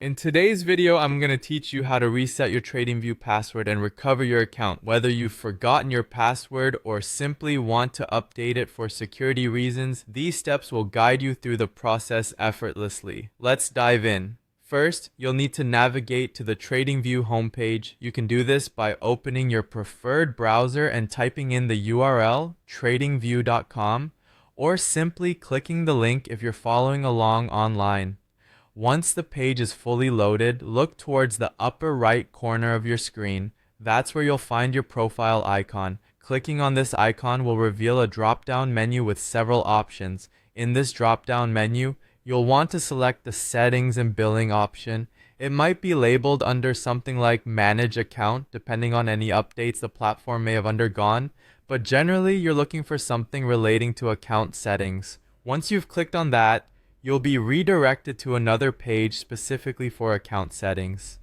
In today's video, I'm going to teach you how to reset your TradingView password and recover your account, whether you've forgotten your password or simply want to update it for security reasons. These steps will guide you through the process effortlessly. Let's dive in. First, you'll need to navigate to the TradingView homepage. You can do this by opening your preferred browser and typing in the URL tradingview.com, or simply clicking the link if you're following along online. Once the page is fully loaded, look towards the upper right corner of your screen. That's where you'll find your profile icon. Clicking on this icon will reveal a drop-down menu with several options. In this drop-down menu, you'll want to select the Settings and Billing option. It might be labeled under something like Manage Account, depending on any updates the platform may have undergone, but generally you're looking for something relating to account settings. Once you've clicked on that, you'll be redirected to another page specifically for account settings.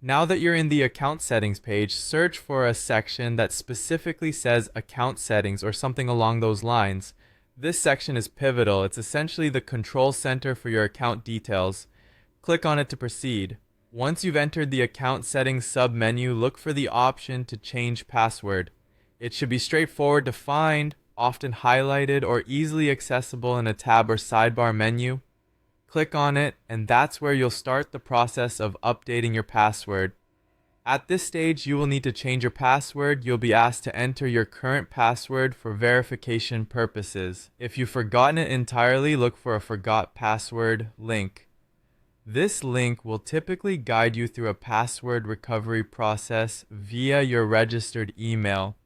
Now that you're in the account settings page, search for a section that specifically says account settings or something along those lines. This section is pivotal. It's essentially the control center for your account details. Click on it to proceed. Once you've entered the account settings sub-menu, look for the option to change password. It should be straightforward to find, often highlighted or easily accessible in a tab or sidebar menu. Click on it, and that's where you'll start the process of updating your password. At this stage, you will need to change your password. You'll be asked to enter your current password for verification purposes. If you've forgotten it entirely, look for a Forgot Password link. This link will typically guide you through a password recovery process via your registered email.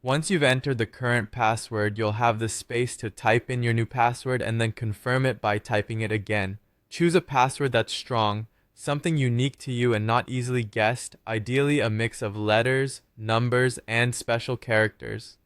Once you've entered the current password, you'll have the space to type in your new password and then confirm it by typing it again. Choose a password that's strong, something unique to you and not easily guessed, ideally a mix of letters, numbers, and special characters.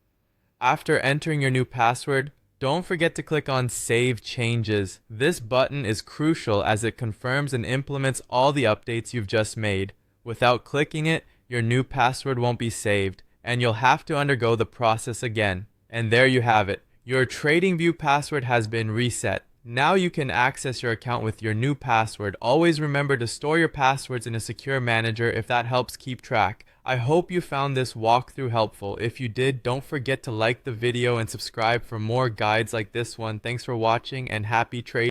After entering your new password, don't forget to click on Save Changes. This button is crucial as it confirms and implements all the updates you've just made. Without clicking it, your new password won't be saved, and you'll have to undergo the process again. And there you have it. Your TradingView password has been reset. Now you can access your account with your new password. Always remember to store your passwords in a secure manager if that helps keep track. I hope you found this walkthrough helpful. If you did, don't forget to like the video and subscribe for more guides like this one. Thanks for watching and happy trading.